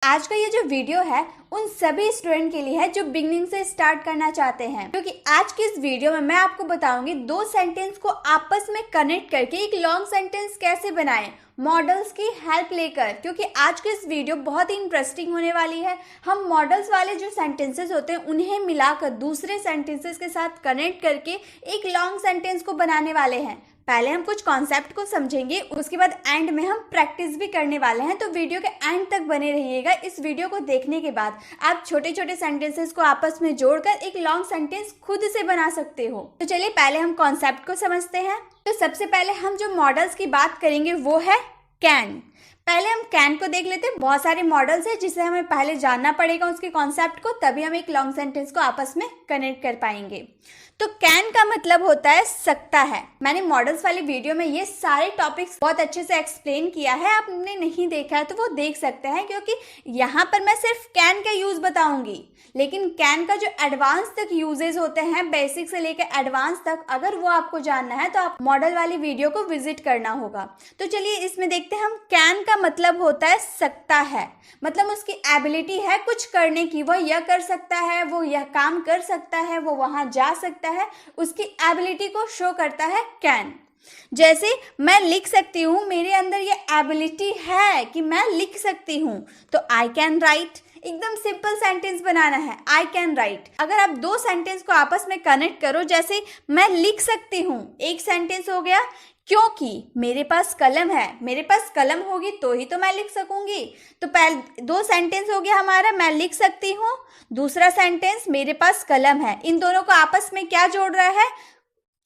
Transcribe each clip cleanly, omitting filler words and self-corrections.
आज का ये जो वीडियो है उन सभी स्टूडेंट के लिए है जो बिगनिंग से स्टार्ट करना चाहते हैं, क्योंकि आज की इस वीडियो में मैं आपको बताऊंगी दो सेंटेंस को आपस में कनेक्ट करके एक लॉन्ग सेंटेंस कैसे बनाएं मॉडल्स की हेल्प लेकर। क्योंकि आज की इस वीडियो बहुत ही इंटरेस्टिंग होने वाली है। हम मॉडल्स वाले जो सेंटेंसेस होते हैं उन्हें मिलाकर दूसरे सेंटेंसेस के साथ कनेक्ट करके एक लॉन्ग सेंटेंस को बनाने वाले हैं। पहले हम कुछ कॉन्सेप्ट को समझेंगे, उसके बाद एंड में हम प्रैक्टिस भी करने वाले हैं। तो वीडियो के एंड तक बने रहिएगा। इस वीडियो को देखने के बाद आप छोटे छोटे सेंटेंसेस को आपस में जोड़कर एक लॉन्ग सेंटेंस खुद से बना सकते हो। तो चलिए पहले हम कॉन्सेप्ट को समझते हैं। तो सबसे पहले हम जो मॉडल्स की बात करेंगे वो है कैन। पहले हम कैन को देख लेते हैं। बहुत सारे मॉडल्स हैं जिसे हमें पहले जानना पड़ेगा उसके कॉन्सेप्ट को, तभी हम एक लॉन्ग सेंटेंस को आपस में कनेक्ट कर पाएंगे। तो कैन का मतलब होता है सकता है। मैंने मॉडल्स वाली वीडियो में ये सारे टॉपिक्स बहुत अच्छे से एक्सप्लेन किया है। आपने नहीं देखा है तो वो देख सकते हैं, क्योंकि यहाँ पर मैं सिर्फ कैन का यूज बताऊंगी, लेकिन कैन का जो एडवांस तक यूजेस होते हैं, बेसिक से लेकर एडवांस तक, अगर वो आपको जानना है तो आप मॉडल वाली वीडियो को विजिट करना होगा। तो चलिए इसमें देखते हैं। हम कैन का मतलब होता है सकता है, मतलब उसकी एबिलिटी है कुछ करने की। वो यह कर सकता है, वो यह काम कर सकता है, वो वहां जा सकता है, उसकी एबिलिटी को शो करता है कैन। जैसे मैं लिख सकती हूँ, मेरे अंदर ये एबिलिटी है कि मैं लिख सकती हूँ, तो आई कैन राइट। एकदम सिंपल सेंटेंस बनाना है, आई कैन राइट। अगर आप दो सेंटेंस को आपस में कनेक्ट करो, जैसे मैं लिख सकती हूँ, एक सेंटेंस हो गया क्योंकि मेरे पास कलम है, मेरे पास कलम होगी तो ही तो मैं लिख सकूंगी। तो पहले दो सेंटेंस हो गया हमारा, मैं लिख सकती हूँ, दूसरा सेंटेंस मेरे पास कलम है। इन दोनों को आपस में क्या जोड़ रहा है?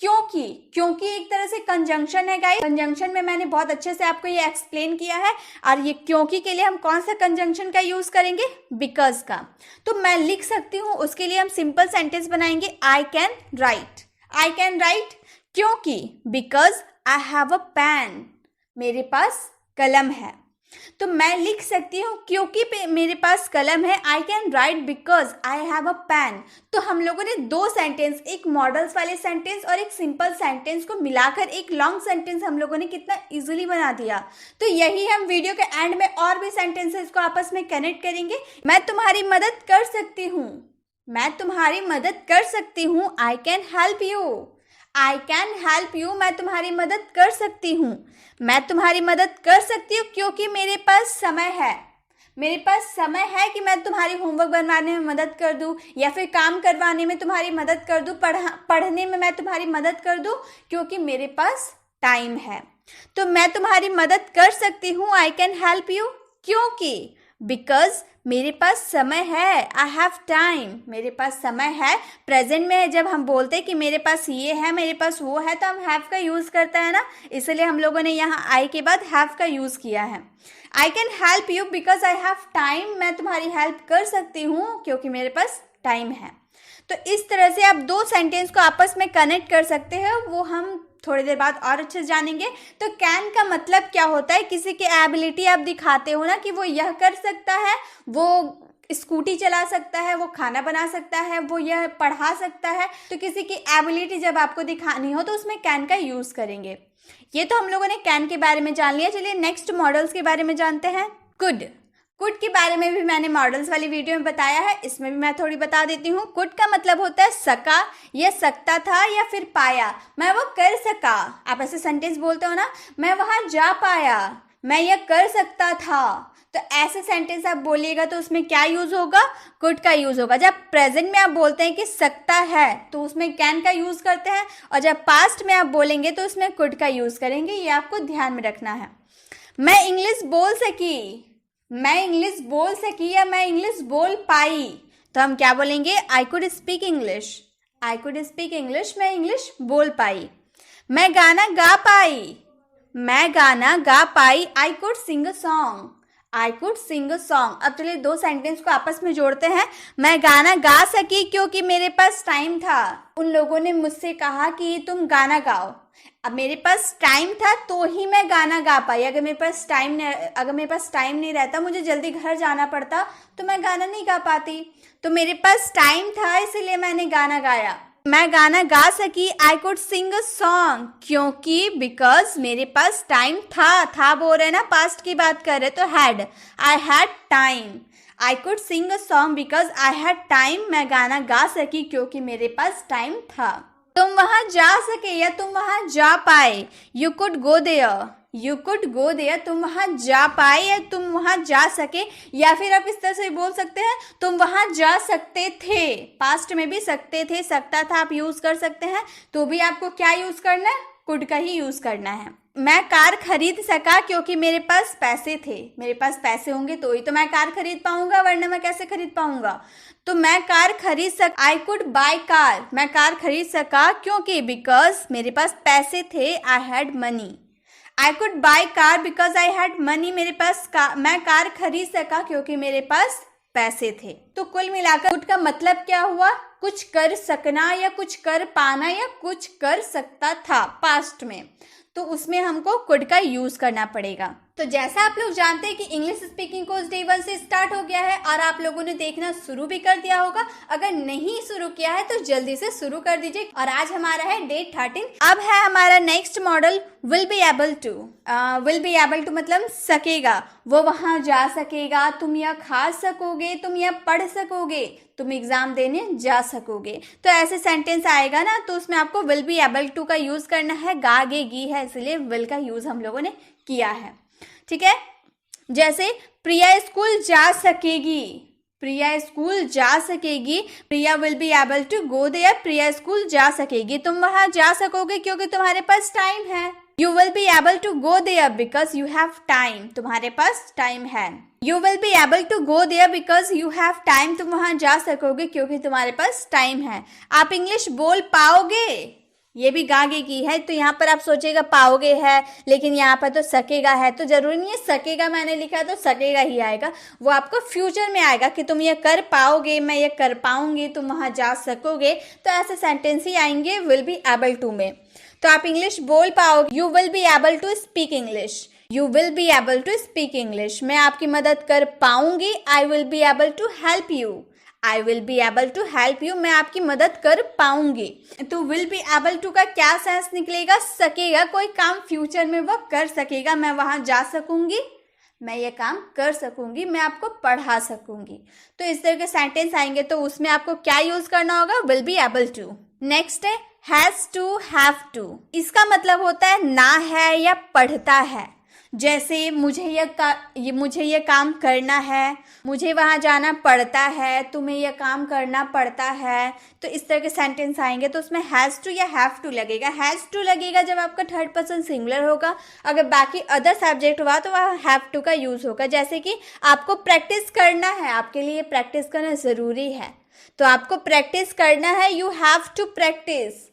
क्योंकि। क्योंकि एक तरह से कंजंक्शन है गाइस। कंजंक्शन में मैंने बहुत अच्छे से आपको ये एक्सप्लेन किया है। और ये क्योंकि के लिए हम कौन सा कंजंक्शन का यूज करेंगे? बिकॉज का। तो मैं लिख सकती हूँ, उसके लिए हम सिंपल सेंटेंस बनाएंगे, I can write. I can write क्योंकि, because I have a pen, मेरे पास कलम है। तो मैं लिख सकती हूँ क्योंकि मेरे पास कलम है, I can write because I have a pen. तो हम लोगों ने दो सेंटेंस, एक मॉडल्स वाले सेंटेंस और एक सिंपल सेंटेंस को मिलाकर एक लॉन्ग सेंटेंस हम लोगों ने कितना इजीली बना दिया। तो यही हम वीडियो के एंड में और भी सेंटेंसेस को आपस में कनेक्ट करेंगे। मैं तुम्हारी मदद कर सकती हूँ, मैं तुम्हारी मदद कर सकती हूँ, I can help you. I can help you, मैं तुम्हारी मदद कर सकती हूँ। मैं तुम्हारी मदद कर सकती हूँ क्योंकि मेरे पास समय है। मेरे पास समय है कि मैं तुम्हारी होमवर्क बनवाने में मदद कर दूँ, या फिर काम करवाने में तुम्हारी मदद कर दूँ, पढ़ने में मैं तुम्हारी मदद कर दूँ, क्योंकि मेरे पास टाइम है। तो मैं तुम्हारी मदद कर सकती हूँ, आई कैन हेल्प यू, क्योंकि, बिकॉज मेरे पास समय है, आई हैव टाइम, मेरे पास समय है। प्रेजेंट में जब हम बोलते हैं कि मेरे पास ये है, मेरे पास वो है, तो हम हैव का यूज करते हैं ना, इसलिए हम लोगों ने यहाँ आई के बाद हैव का यूज किया है। I can help you because I have time, मैं तुम्हारी हेल्प कर सकती हूँ क्योंकि मेरे पास टाइम है। तो इस तरह से आप दो सेंटेंस को आपस में कनेक्ट कर सकते हैं, वो हम थोड़ी देर बाद और अच्छे से जानेंगे। तो कैन का मतलब क्या होता है? किसी की एबिलिटी आप दिखाते हो ना कि वो यह कर सकता है, वो स्कूटी चला सकता है, वो खाना बना सकता है, वो यह पढ़ा सकता है। तो किसी की एबिलिटी जब आपको दिखानी हो तो उसमें कैन का यूज करेंगे। ये तो हम लोगों ने कैन के बारे में जान लिया। चलिए नेक्स्ट मॉडल्स के बारे में जानते हैं। कुड। कुड के बारे में भी मैंने मॉडल्स वाली वीडियो में बताया है, इसमें भी मैं थोड़ी बता देती हूँ। कुड का मतलब होता है सका, या सकता था, या फिर पाया। मैं वो कर सका। आप ऐसे सेंटेंस बोलते हो ना, मैं वहां जा पाया, मैं ये कर सकता था। तो ऐसे सेंटेंस आप बोलिएगा तो उसमें क्या यूज होगा? कुड का यूज होगा। जब प्रेजेंट में आप बोलते हैं कि सकता है तो उसमें कैन का यूज करते हैं, और जब पास्ट में आप बोलेंगे तो उसमें कुड का यूज करेंगे। ये आपको ध्यान में रखना है। मैं इंग्लिश बोल सकी, मैं इंग्लिश बोल सकी, या मैं इंग्लिश बोल पाई, तो हम क्या बोलेंगे? I could speak English, I could speak English, मैं इंग्लिश बोल पाई। मैं गाना गा पाई, मैं गाना गा पाई, I could sing a song, I could sing a song. अब चलिए दो सेंटेंस को आपस में जोड़ते हैं। मैं गाना गा सकी क्योंकि मेरे पास टाइम था। उन लोगों ने मुझसे कहा कि तुम गाना गाओ। अब मेरे पास टाइम था तो ही मैं गाना गा पाई। अगर मेरे पास टाइम नहीं रहता, मुझे जल्दी घर जाना पड़ता, तो मैं गाना नहीं गा पाती। तो मेरे पास टाइम था इसलिए मैंने गाना गाया। मैं गाना गा सकी, आई कुड सिंग अ सॉन्ग, क्योंकि बिकॉज मेरे पास टाइम था बोल रहे ना, पास्ट की बात कर रहे तो had, I had time. I could sing a song because I had time, मैं गाना गा सकी क्योंकि मेरे पास टाइम था। तुम वहां जा सके या तुम वहां जा पाए, you could go there, you could go there, तुम वहां जा पाए या तुम वहां जा सके, या फिर आप इस तरह से बोल सकते हैं तुम वहां जा सकते थे, पास्ट में भी सकते थे, सकता था आप यूज कर सकते हैं, तो भी आपको क्या यूज करना है, कुड का ही यूज करना है। मैं कार खरीद सका क्योंकि मेरे पास पैसे थे, मेरे पास पैसे होंगे तो ही तो मैं कार खरीद पाऊंगा, वरना मैं कैसे खरीद पाऊंगा। तो मैं कार खरीद सक, आई कुड बाय कार, मैं कार खरीद सका क्योंकि बिकॉज मेरे पास पैसे थे, I had money. I could by car because I had money, मेरे पास मैं कार खरीद सका क्योंकि मेरे पास पैसे थे। तो कुल मिलाकर कुड का मतलब क्या हुआ, कुछ कर सकना या कुछ कर पाना या कुछ कर सकता था पास्ट में, तो उसमें हमको कुड का यूज करना पड़ेगा। तो जैसा आप लोग जानते हैं कि इंग्लिश स्पीकिंग कोर्स डे 1 से स्टार्ट हो गया है और आप लोगों ने देखना शुरू भी कर दिया होगा। अगर नहीं शुरू किया है तो जल्दी से शुरू कर दीजिए। और आज हमारा है डे 13। अब है हमारा next model will be able to. Will be able to मतलब सकेगा, वो वहां जा सकेगा, तुम यह खा सकोगे, तुम यह पढ़ सकोगे, तुम एग्जाम देने जा सकोगे। तो ऐसे सेंटेंस आएगा ना, तो उसमें आपको विल बी एबल टू का यूज करना है। गागेगी है इसलिए विल का यूज हम लोगों ने किया है, ठीक है। जैसे प्रिया स्कूल जा सकेगी, प्रिया स्कूल जा सकेगी, Priya will be able to go there, Priya school जा सकेगी, तुम वहां जा सकोगे क्योंकि तुम्हारे पास टाइम है। You will be able to go there because you have time, तुम्हारे पास टाइम है। You will be able to go there because you have time, तुम वहां जा सकोगे क्योंकि तुम्हारे पास टाइम है। आप इंग्लिश बोल पाओगे, ये भी गागे की है, तो यहाँ पर आप सोचेगा पाओगे है, लेकिन यहाँ पर तो सकेगा है, तो जरूरी नहीं है सकेगा मैंने लिखा है तो सकेगा ही आएगा, वो आपको फ्यूचर में आएगा कि तुम ये कर पाओगे, मैं ये कर पाऊंगी, तुम वहां जा सकोगे। तो ऐसे सेंटेंस ही आएंगे विल बी एबल टू में। तो आप इंग्लिश बोल पाओगे, you will be able to speak English, you will be able to speak English. मैं आपकी मदद कर पाऊंगी, I will be able to help you, I will be able to help you, मैं आपकी मदद कर पाऊंगी। तो विल बी एबल टू का क्या सेंस निकलेगा, सकेगा, कोई काम फ्यूचर में वो कर सकेगा, मैं वहां जा सकूंगी, मैं ये काम कर सकूंगी, मैं आपको पढ़ा सकूंगी। तो इस तरह के सेंटेंस आएंगे तो उसमें आपको क्या यूज करना होगा, will be able to. Next है हैज टू, हैव टू। इसका मतलब होता है ना है या पढ़ता है। जैसे मुझे ये काम करना है, मुझे वहाँ जाना पड़ता है, तुम्हें यह काम करना पड़ता है। तो इस तरह के सेंटेंस आएंगे तो उसमें हैज़ टू या हैव टू लगेगा। हैज़ टू लगेगा जब आपका थर्ड पर्सन सिंगुलर होगा, अगर बाकी अदर सब्जेक्ट हुआ तो वह हैव टू का यूज़ होगा। जैसे कि आपको प्रैक्टिस करना है, आपके लिए प्रैक्टिस करना ज़रूरी है, तो आपको प्रैक्टिस करना है, you have to practice,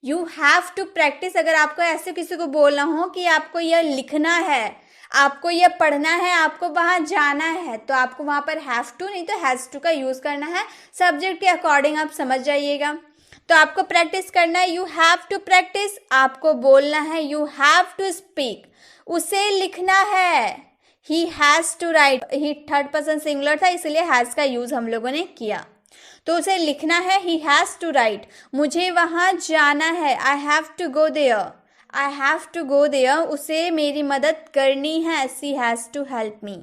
you have to practice. अगर आपको ऐसे किसी को बोलना हो कि आपको यह लिखना है, आपको यह पढ़ना है, आपको वहां जाना है, तो आपको वहां पर हैव टू नहीं तो हैज टू का यूज करना है। सब्जेक्ट के अकॉर्डिंग आप समझ जाइएगा। तो आपको प्रैक्टिस करना है, यू हैव टू प्रैक्टिस। आपको बोलना है, यू हैव टू स्पीक। उसे लिखना है, he has to write. He third person singular था इसलिए हैज का यूज हम लोगों ने किया। तो उसे लिखना है, ही हैज टू राइट। मुझे वहां जाना है, I have to go there, I have to go there. उसे मेरी मदद करनी है, she has to help me,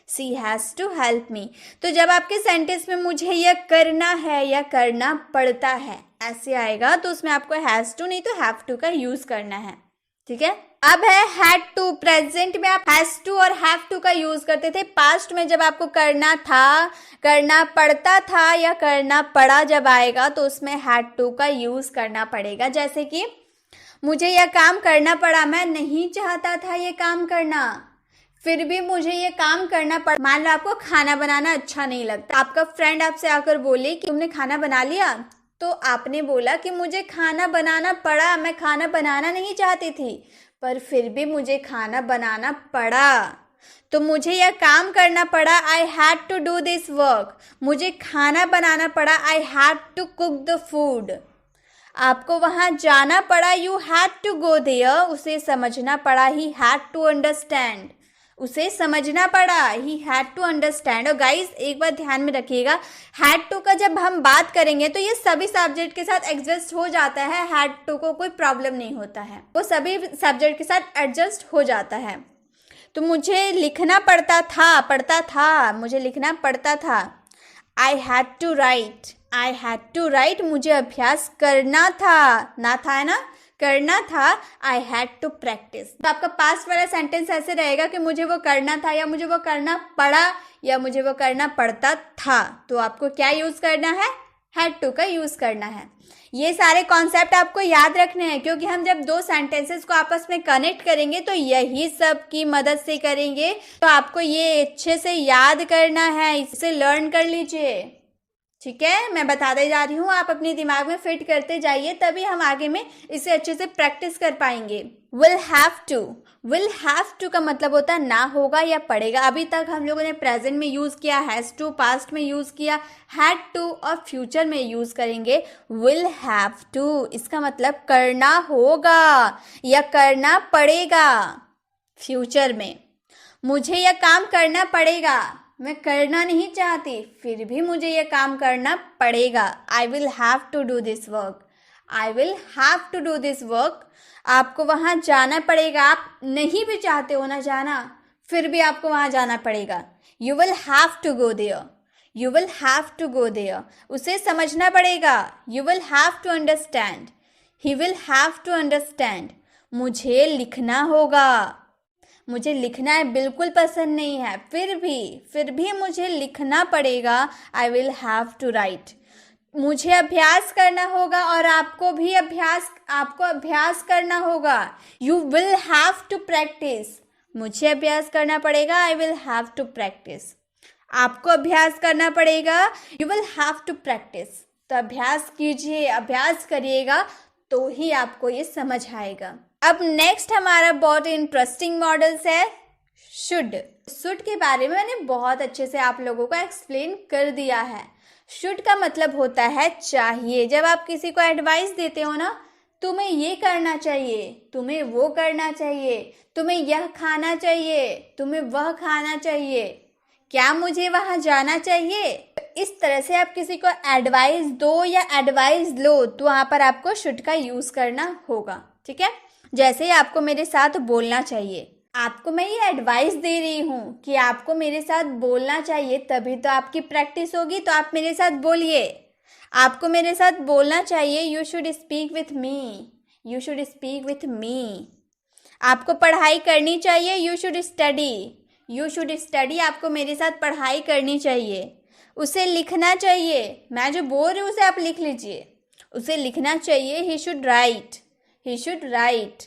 she has to help me. तो जब आपके सेंटेंस में मुझे यह करना है या करना पड़ता है ऐसे आएगा तो उसमें आपको हैज टू नहीं तो हैव टू का यूज करना है, ठीक है। अब है हैड टू। प्रेजेंट में आप हैज टू और हैव टू का यूज करते थे। पास्ट में जब आपको करना था, करना पड़ता था या करना पड़ा जब आएगा तो उसमें हैड टू का यूज करना पड़ेगा। जैसे कि मुझे यह काम करना पड़ा, मैं नहीं चाहता था ये काम करना, फिर भी मुझे ये काम करना पड़ा। मान लो आपको खाना बनाना अच्छा नहीं लगता, आपका फ्रेंड आपसे आकर बोले कि तुमने खाना बना लिया, तो आपने बोला कि मुझे खाना बनाना पड़ा, मैं खाना बनाना नहीं चाहती थी पर फिर भी मुझे खाना बनाना पड़ा, तो मुझे यह काम करना पड़ा। I had to do this work, मुझे खाना बनाना पड़ा। I had to cook the food, आपको वहां जाना पड़ा। You had to go there, उसे समझना पड़ा। ही हैड टू अंडरस्टैंड, उसे समझना पड़ा, ही हैड टू अंडरस्टैंड। और गाइज एक बात ध्यान में रखिएगा, हैड टू का जब हम बात करेंगे तो ये सभी सब्जेक्ट के साथ एडजस्ट हो जाता है, हैड टू को कोई प्रॉब्लम नहीं होता है, वो सभी सब्जेक्ट के साथ एडजस्ट हो जाता है। तो मुझे लिखना पड़ता था, मुझे लिखना पड़ता था। आई हैड टू राइट, मुझे अभ्यास करना था, ना था है ना, करना था। I had to practice. तो आपका पास्ट वाला सेंटेंस ऐसे रहेगा कि मुझे वो करना था, या मुझे वो करना पड़ा, या मुझे वो करना पड़ता था। तो आपको क्या यूज करना है, हैड टू का यूज करना है। ये सारे कॉन्सेप्ट आपको याद रखने हैं, क्योंकि हम जब दो सेंटेंसेस को आपस में कनेक्ट करेंगे तो यही सब की मदद से करेंगे। तो आपको ये अच्छे से याद करना है, इसे लर्न कर लीजिए, ठीक है। मैं बताते जा रही हूँ, आप अपने दिमाग में फिट करते जाइए, तभी हम आगे में इसे अच्छे से प्रैक्टिस कर पाएंगे। विल हैव टू का मतलब होता है ना होगा या पड़ेगा। अभी तक हम लोगों ने प्रेजेंट में यूज किया, हैज टू पास्ट में यूज किया, हैड टू और फ्यूचर में यूज करेंगे विल हैव टू। इसका मतलब करना होगा या करना पड़ेगा। फ्यूचर में मुझे यह काम करना पड़ेगा, मैं करना नहीं चाहती, फिर भी मुझे यह काम करना पड़ेगा। I will have to do this work, I will have to do this work. आपको वहाँ जाना पड़ेगा, आप नहीं भी चाहते हो ना जाना, फिर भी आपको वहाँ जाना पड़ेगा। You will have to go there, you will have to go there. उसे समझना पड़ेगा, you will have to understand, he will have to understand. मुझे लिखना होगा, मुझे लिखना बिल्कुल पसंद नहीं है, फिर भी मुझे लिखना पड़ेगा। I will have to write. मुझे अभ्यास करना होगा और आपको अभ्यास करना होगा। You will have to practice. मुझे अभ्यास करना पड़ेगा, I will have to practice. आपको अभ्यास करना पड़ेगा, you will have to practice. तो अभ्यास कीजिए, अभ्यास करिएगा तो ही आपको ये समझ आएगा। अब नेक्स्ट हमारा बहुत इंटरेस्टिंग मॉडल्स है शुड के बारे में मैंने बहुत अच्छे से आप लोगों को एक्सप्लेन कर दिया है। शुड का मतलब होता है चाहिए। जब आप किसी को एडवाइस देते हो ना, तुम्हें ये करना चाहिए, तुम्हें वो करना चाहिए, तुम्हें यह खाना चाहिए, तुम्हें वह खाना चाहिए, क्या मुझे वहां जाना चाहिए, इस तरह से आप किसी को एडवाइस दो या एडवाइस लो तो वहां पर आपको शुड का यूज करना होगा, ठीक है। जैसे ही आपको मेरे साथ बोलना चाहिए, आपको मैं ये एडवाइस दे रही हूँ कि आपको मेरे साथ बोलना चाहिए, तभी तो आपकी प्रैक्टिस होगी। तो आप मेरे साथ बोलिए, आपको मेरे साथ बोलना चाहिए। You should speak with me, you should speak with me. आपको पढ़ाई करनी चाहिए, you should study, you should study. आपको मेरे साथ पढ़ाई करनी चाहिए। उसे लिखना चाहिए, मैं जो बोल रही हूँ उसे आप लिख लीजिए। उसे लिखना चाहिए, he should write, he should write.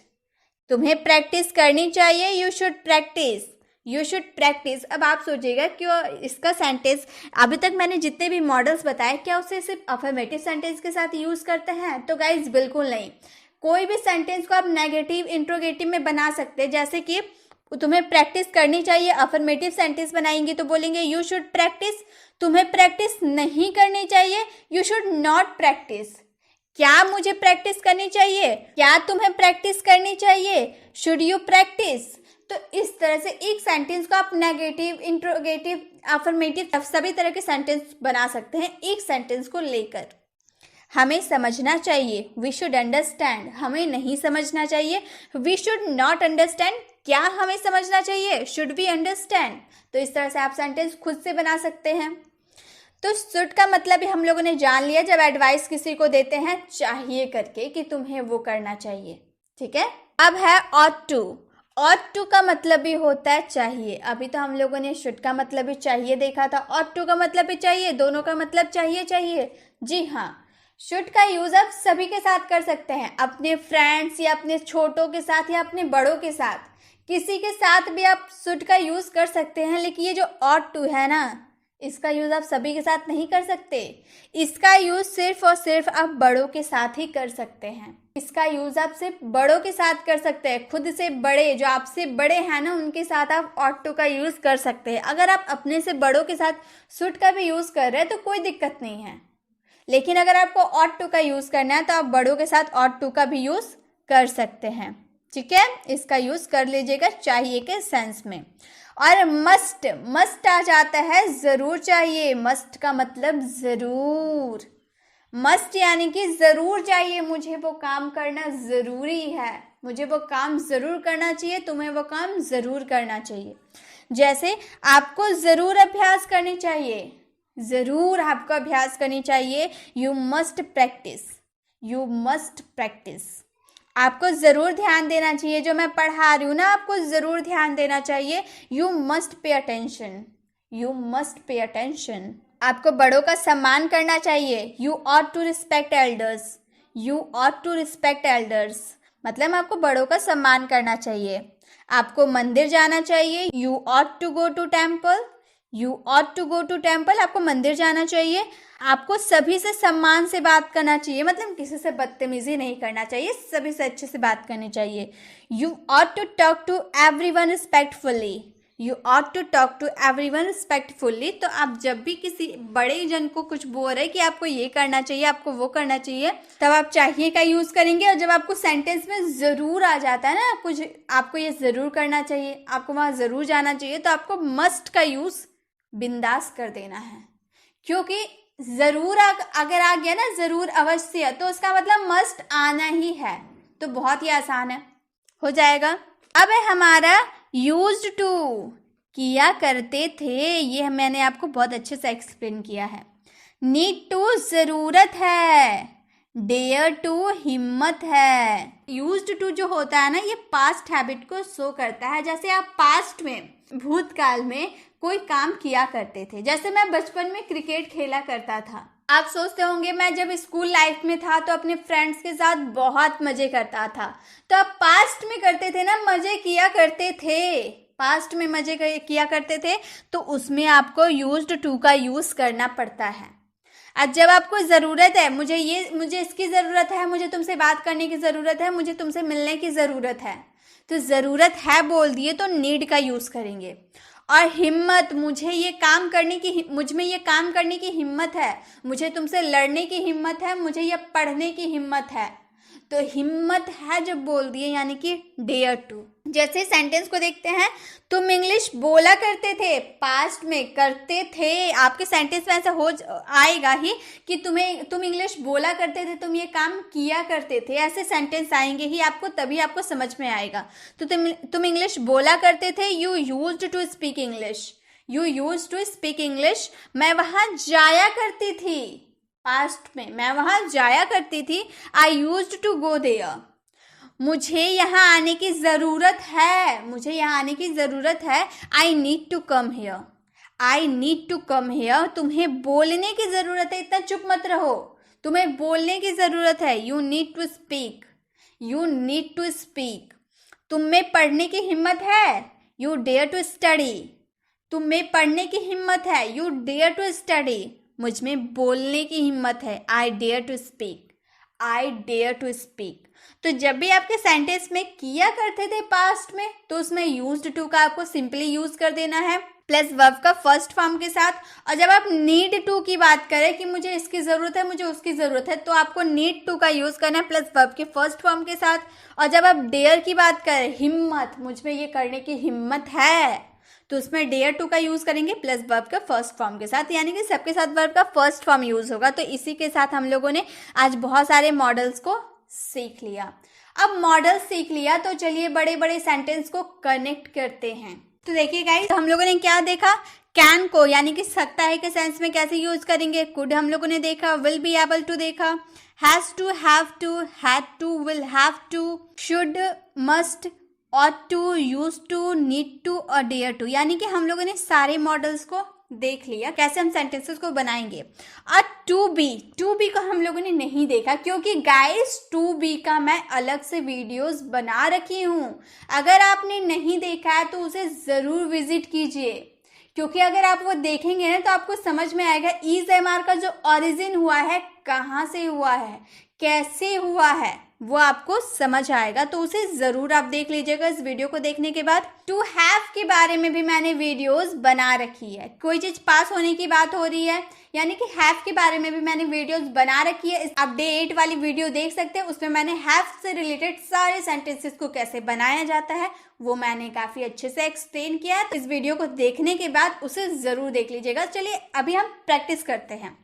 तुम्हें प्रैक्टिस करनी चाहिए, you should practice, you should practice. अब आप सोचिएगा क्यों इसका सेंटेंस, अभी तक मैंने जितने भी मॉडल्स बताए, क्या उसे सिर्फ अफर्मेटिव सेंटेंस के साथ यूज करते हैं? तो गाइज बिल्कुल नहीं। कोई भी सेंटेंस को आप नेगेटिव इंट्रोगेटिव में बना सकते हैं। जैसे कि तुम्हें प्रैक्टिस करनी चाहिए, अफर्मेटिव सेंटेंस बनाएंगे तो बोलेंगे यू शुड प्रैक्टिस। तुम्हें प्रैक्टिस नहीं करनी चाहिए, यू शुड नॉट प्रैक्टिस। क्या मुझे प्रैक्टिस करनी चाहिए, क्या तुम्हें प्रैक्टिस करनी चाहिए, शुड यू प्रैक्टिस। तो इस तरह से एक सेंटेंस को आप नेगेटिव, इंट्रोगेटिव, अफर्मेटिव सभी तरह के सेंटेंस बना सकते हैं एक सेंटेंस को लेकर। हमें समझना चाहिए, वी शुड अंडरस्टैंड। हमें नहीं समझना चाहिए, वी शुड नॉट अंडरस्टैंड। क्या हमें समझना चाहिए, शुड वी अंडरस्टैंड। तो इस तरह से आप सेंटेंस खुद से बना सकते हैं। तो शुड का मतलब हम लोगों ने जान लिया, जब एडवाइस किसी को देते हैं चाहिए करके कि तुम्हें वो करना चाहिए, ठीक है। अब है ऑट टू। ऑट टू का मतलब भी होता है चाहिए। अभी तो हम लोगों ने शुड का मतलब भी चाहिए देखा था, ऑट टू का मतलब भी चाहिए, दोनों का मतलब चाहिए। जी हाँ, शुड का यूज आप सभी के साथ कर सकते हैं, अपने फ्रेंड्स या अपने छोटों के साथ या अपने बड़ों के साथ, किसी के साथ भी आप शुड का यूज कर सकते हैं। लेकिन ये जो ऑट टू है ना, इसका यूज आप सभी के साथ नहीं कर सकते। इसका यूज सिर्फ और सिर्फ आप बड़ों के साथ ही कर सकते हैं। इसका यूज आप सिर्फ बड़ों के साथ कर सकते हैं। खुद से बड़े, जो आपसे बड़े हैं ना, उनके साथ आप ऑट टू का यूज कर सकते हैं। अगर आप अपने से बड़ों के साथ शुड का भी यूज कर रहे हैं तो कोई दिक्कत नहीं है। लेकिन अगर आपको ऑट टू का यूज करना है तो आप बड़ों के साथ ऑट टू का भी यूज कर सकते हैं, ठीक है। इसका यूज कर लीजिएगा चाहिए के सेंस में। और मस्ट, मस्ट आ जाता है जरूर चाहिए। मस्ट का मतलब जरूर, मस्ट यानी कि जरूर चाहिए, मुझे वो काम करना जरूरी है, मुझे वो काम जरूर करना चाहिए, तुम्हें वो काम जरूर करना चाहिए। जैसे आपको जरूर अभ्यास करनी चाहिए, जरूर आपको अभ्यास करनी चाहिए। You must practice, you must practice. आपको जरूर ध्यान देना चाहिए, जो मैं पढ़ा रही हूँ ना आपको जरूर ध्यान देना चाहिए। You must pay attention, you must pay attention. आपको बड़ों का सम्मान करना चाहिए। You ought to respect elders, you ought to respect elders, मतलब आपको बड़ों का सम्मान करना चाहिए। आपको मंदिर जाना चाहिए। You ought to go to temple, you ought to go to temple, आपको मंदिर जाना चाहिए। आपको सभी से सम्मान से बात करना चाहिए, मतलब किसी से बदतमीजी नहीं करना चाहिए, सभी से अच्छे से बात करनी चाहिए। You ought to talk to everyone respectfully, you ought to talk to everyone respectfully. तो आप जब भी किसी बड़े जन को कुछ बोल रहे कि आपको ये करना चाहिए, आपको वो करना चाहिए, तब आप चाहिए का यूज़ करेंगे। और जब आपको सेंटेंस में ज़रूर आ जाता है ना कुछ, आपको ये ज़रूर करना चाहिए, आपको वहाँ ज़रूर जाना चाहिए, तो आपको मस्ट का यूज़ बिंदास कर देना है। क्योंकि ज़रूर अगर आ गया ना, ज़रूर अवश्य, तो उसका मतलब मस्ट आना ही है। तो बहुत ही आसान है, हो जाएगा। अब है हमारा यूज्ड टू, किया करते थे, ये मैंने आपको बहुत अच्छे से एक्सप्लेन किया है। नीड टू जरूरत है, डेयर टू हिम्मत है। यूज्ड टू जो होता है ना, ये पास्ट हैबिट को शो करता है। जैसे आप पास्ट में, भूतकाल में कोई काम किया करते थे। जैसे मैं बचपन में क्रिकेट खेला करता था। आप सोचते होंगे मैं जब स्कूल लाइफ में था तो अपने फ्रेंड्स के साथ बहुत मजे करता था। तो आप पास्ट में करते थे ना, मजे किया करते थे, पास्ट में मजे किया करते थे, तो उसमें आपको यूज्ड टू का यूज करना पड़ता है। अब जब आपको ज़रूरत है, मुझे इसकी ज़रूरत है, मुझे तुमसे बात करने की ज़रूरत है, मुझे तुमसे मिलने की ज़रूरत है, तो ज़रूरत है बोल दिए तो नीड का यूज़ करेंगे। और हिम्मत, मुझ में ये काम करने की हिम्मत है, मुझे तुमसे लड़ने की हिम्मत है, मुझे ये पढ़ने की हिम्मत है, तो हिम्मत है जब बोल दिए यानी कि डेयर टू। जैसे सेंटेंस को देखते हैं, तुम इंग्लिश बोला करते थे, पास्ट में करते थे। आपके सेंटेंस में ऐसा हो आएगा ही कि तुम इंग्लिश बोला करते थे, तुम ये काम किया करते थे, ऐसे सेंटेंस आएंगे ही आपको, तभी आपको समझ में आएगा। तो तुम इंग्लिश बोला करते थे। You used to speak English, you used to speak English. मैं वहाँ जाया करती थी, पास्ट में मैं वहाँ जाया करती थी। I used to go there. मुझे यहाँ आने की ज़रूरत है, मुझे यहाँ आने की ज़रूरत है। I need to come here, I need to come here. तुम्हें बोलने की ज़रूरत है, इतना चुप मत रहो, तुम्हें बोलने की ज़रूरत है। You need to speak, you need to speak. तुम में पढ़ने की हिम्मत है। यू डेयर टू स्टडी, तुम में पढ़ने की हिम्मत है। You dare to study. मुझ में बोलने की हिम्मत है। I dare to speak, I dare to speak. तो जब भी आपके सेंटेंस में किया करते थे पास्ट में, तो उसमें यूज्ड टू का आपको सिंपली यूज कर देना है प्लस वर्ब का फर्स्ट फॉर्म के साथ। और जब आप नीड टू की बात करें कि मुझे इसकी ज़रूरत है, मुझे उसकी ज़रूरत है, तो आपको नीड टू का यूज़ करना है प्लस वर्ब के फर्स्ट फॉर्म के साथ। और जब आप डेयर की बात करें, हिम्मत, मुझ में ये करने की हिम्मत है, तो उसमें डेयर टू का यूज़ करेंगे प्लस वर्ब का फर्स्ट फॉर्म के साथ, यानी कि सबके साथ वर्ब का फर्स्ट फॉर्म यूज़ होगा। तो इसी के साथ हम लोगों ने आज बहुत सारे मॉडल्स को सीख लिया। अब मॉडल सीख लिया तो चलिए बड़े बड़े सेंटेंस को कनेक्ट करते हैं। तो देखिए गाइस, हम लोगों ने क्या देखा, कैन को यानी कि सकता है के सेंस में कैसे यूज करेंगे, कुड हम लोगों ने देखा, विल बी एबल टू देखा, has to, have to, had to, will have to, should, must, ought to, use to, need to और डेयर टू, यानी कि हम लोगों ने सारे मॉडल्स को देख लिया कैसे हम सेंटेंसेस को बनाएंगे। और टू बी को हम लोगों ने नहीं देखा, क्योंकि गाइस टू बी का मैं अलग से वीडियोस बना रखी हूँ। अगर आपने नहीं देखा है तो उसे ज़रूर विजिट कीजिए, क्योंकि अगर आप वो देखेंगे ना तो आपको समझ में आएगा इज एम आर का जो ओरिजिन हुआ है, कहाँ से हुआ है, कैसे हुआ है, वो आपको समझ आएगा। तो उसे ज़रूर आप देख लीजिएगा इस वीडियो को देखने के बाद। टू हैव के बारे में भी मैंने वीडियोस बना रखी है। कोई चीज़ पास होने की बात हो रही है यानी कि हैव के बारे में भी मैंने वीडियोस बना रखी है। आप डे 8 वाली वीडियो देख सकते हैं, उसमें मैंने हैव से रिलेटेड सारे सेंटेंसेस को कैसे बनाया जाता है वो मैंने काफी अच्छे से एक्सप्लेन किया है। इस वीडियो को देखने के बाद उसे जरूर देख लीजिएगा। चलिए अभी हम प्रैक्टिस करते हैं।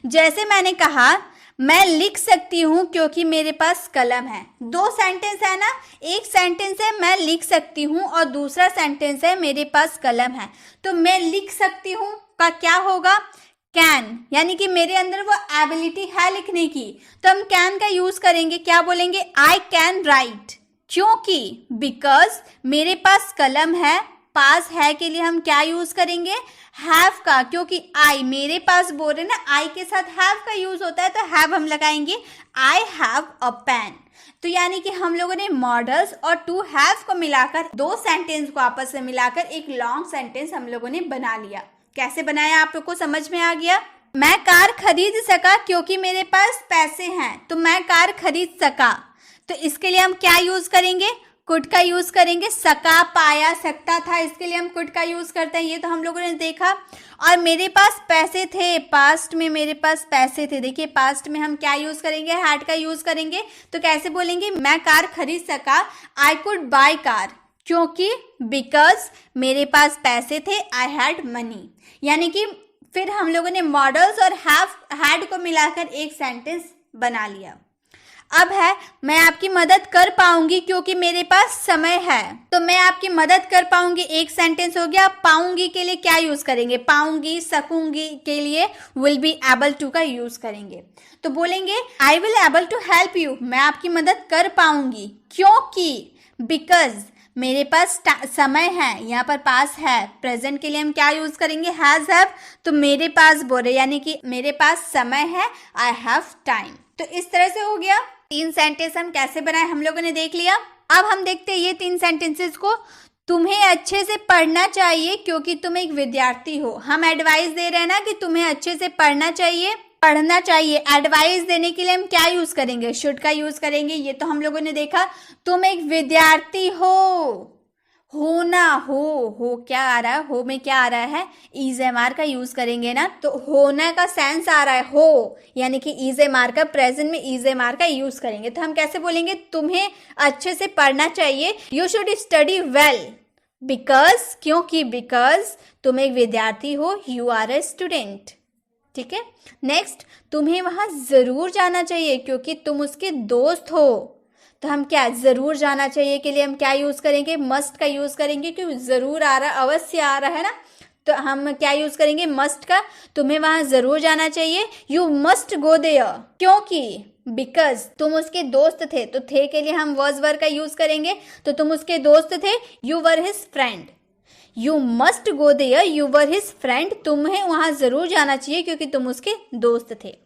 जैसे मैंने कहा, मैं लिख सकती हूँ क्योंकि मेरे पास कलम है। दो सेंटेंस है ना, एक सेंटेंस है मैं लिख सकती हूँ और दूसरा सेंटेंस है मेरे पास कलम है। तो मैं लिख सकती हूँ का क्या होगा, कैन, यानी कि मेरे अंदर वो एबिलिटी है लिखने की, तो हम कैन का यूज करेंगे। क्या बोलेंगे, आई कैन राइट, क्योंकि बिकॉज मेरे पास कलम है। पास है के लिए हम क्या यूज करेंगे, हैव का, क्योंकि आई मेरे पास बोल रहे ना, आई के साथ हैव का यूज होता है, तो हैव हम लगाएंगे, आई हैव अ पेन। तो यानी कि हम लोगों ने मॉडल्स और टू हैव को मिलाकर, दो सेंटेंस को आपस में मिलाकर एक लॉन्ग सेंटेंस हम लोगों ने बना लिया। कैसे बनाया आप लोग को समझ में आ गया। मैं कार खरीद सका क्योंकि मेरे पास पैसे हैं, तो मैं कार खरीद सका, तो इसके लिए हम क्या यूज करेंगे, कुड का यूज करेंगे। सका, पाया, सकता था, इसके लिए हम कुड का यूज करते हैं, ये तो हम लोगों ने देखा। और मेरे पास पैसे थे, पास्ट में मेरे पास पैसे थे। देखिए पास्ट में हम क्या यूज करेंगे, हैड का यूज करेंगे। तो कैसे बोलेंगे, मैं कार खरीद सका, आई कुड बाय कार, क्योंकि बिकॉज मेरे पास पैसे थे, आई हैड मनी। यानी कि फिर हम लोगों ने मॉडल्स और हैव, हैड को मिलाकर एक सेंटेंस बना लिया। अब है, मैं आपकी मदद कर पाऊंगी क्योंकि मेरे पास समय है, तो मैं आपकी मदद कर पाऊंगी एक सेंटेंस हो गया। पाऊंगी के लिए क्या यूज करेंगे, पाऊंगी, सकूंगी के लिए विल बी एबल टू का यूज करेंगे। तो बोलेंगे I will able to help you, मैं आपकी मदद कर पाऊंगी क्योंकि, बिकॉज मेरे पास समय है, यहाँ पर पास है। प्रेजेंट के लिए हम क्या यूज करेंगे, हैज हैव, तो मेरे पास बोले यानी कि मेरे पास समय है, आई हैव टाइम। तो इस तरह से हो गया। तीन सेंटेंस हम कैसे बनाए हम लोगों ने देख लिया। अब हम देखते हैं ये तीन सेंटेंसेस को। तुम्हें अच्छे से पढ़ना चाहिए क्योंकि तुम एक विद्यार्थी हो। हम एडवाइस दे रहे हैं ना कि तुम्हें अच्छे से पढ़ना चाहिए, पढ़ना चाहिए। एडवाइस देने के लिए हम क्या यूज करेंगे, शुड का यूज करेंगे, ये तो हम लोगों ने देखा। तुम एक विद्यार्थी हो, होना, हो क्या आ रहा है, हो में क्या आ रहा है, इज एम आर का यूज करेंगे ना, तो होना का सेंस आ रहा है हो, यानी कि इज एम आर का, प्रेजेंट में इज एम आर का यूज करेंगे। तो हम कैसे बोलेंगे, तुम्हें अच्छे से पढ़ना चाहिए, you should study well, because, क्योंकि बिकॉज तुम एक विद्यार्थी हो, यू आर ए स्टूडेंट। ठीक है। नेक्स्ट, तुम्हें वहां जरूर जाना चाहिए क्योंकि तुम उसके दोस्त हो। तो हम क्या, जरूर जाना चाहिए के लिए हम क्या यूज करेंगे, मस्ट का यूज करेंगे, क्योंकि जरूर आ रहा, अवश्य आ रहा है ना, तो हम क्या यूज करेंगे, मस्ट का। तुम्हें वहां जरूर जाना चाहिए, यू मस्ट गो देयर, क्योंकि, बिकॉज तुम उसके दोस्त थे, तो थे के लिए हम वॉज वर का यूज करेंगे, तो तुम उसके दोस्त थे, you were his friend. You must go there, you were his friend, तुम्हें वहां जरूर जाना चाहिए क्योंकि तुम उसके दोस्त थे।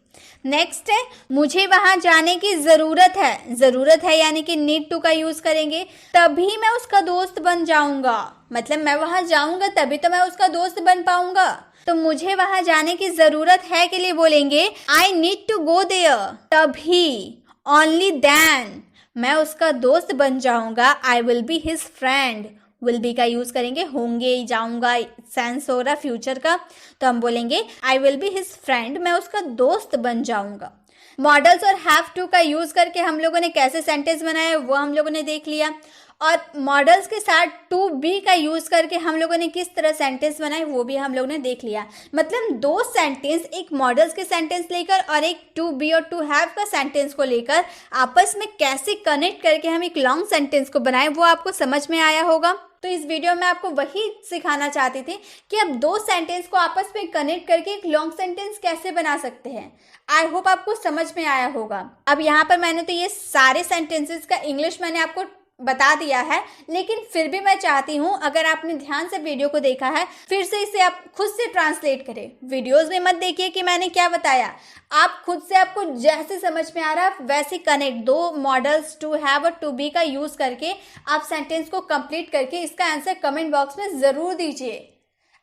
नेक्स्ट है, मुझे वहां जाने की जरूरत है। जरूरत है यानी कि नीड टू का यूज करेंगे, तभी मैं उसका दोस्त बन जाऊंगा, मतलब मैं वहां जाऊंगा तभी तो मैं उसका दोस्त बन पाऊंगा। तो मुझे वहां जाने की जरूरत है के लिए बोलेंगे I need to go there, तभी, ओनली देन मैं उसका दोस्त बन जाऊंगा, I will be his friend. Will be का यूज करेंगे, होंगे, जाऊंगा, सेंस हो रहा फ्यूचर का, तो हम बोलेंगे I will be his friend, मैं उसका दोस्त बन जाऊंगा। मॉडल्स और हैव टू का यूज करके हम लोगों ने कैसे सेंटेंस बनाए वो हम लोगों ने देख लिया, और मॉडल्स के साथ टू बी का यूज करके हम लोगों ने किस तरह सेंटेंस बनाए वो भी हम लोगों ने देख लिया। मतलब दो सेंटेंस, एक मॉडल्स के सेंटेंस लेकर और एक टू बी और टू हैव का सेंटेंस को लेकर आपस में कैसे कनेक्ट करके हम एक लॉन्ग सेंटेंस को बनाए वो आपको समझ में आया होगा। तो इस वीडियो में आपको वही सिखाना चाहती थी कि अब दो सेंटेंस को आपस में कनेक्ट करके एक लॉन्ग सेंटेंस कैसे बना सकते हैं। आई होप आपको समझ में आया होगा। अब यहाँ पर मैंने तो ये सारे सेंटेंसेस का इंग्लिश मैंने आपको बता दिया है, लेकिन फिर भी मैं चाहती हूँ अगर आपने ध्यान से वीडियो को देखा है फिर से इसे आप खुद से ट्रांसलेट करें। वीडियोस में मत देखिए कि मैंने क्या बताया, आप खुद से, आपको जैसे समझ में आ रहा है वैसे कनेक्ट, दो मॉडल्स टू हैव और टू बी का यूज करके आप सेंटेंस को कंप्लीट करके इसका आंसर कमेंट बॉक्स में जरूर दीजिए।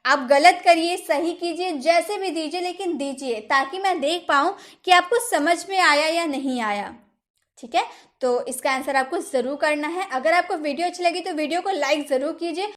आप गलत करिए, सही कीजिए, जैसे भी दीजिए लेकिन दीजिए, ताकि मैं देख पाऊं कि आपको समझ में आया या नहीं आया। ठीक है, तो इसका आंसर आपको जरूर करना है। अगर आपको वीडियो अच्छी लगी तो वीडियो को लाइक जरूर कीजिए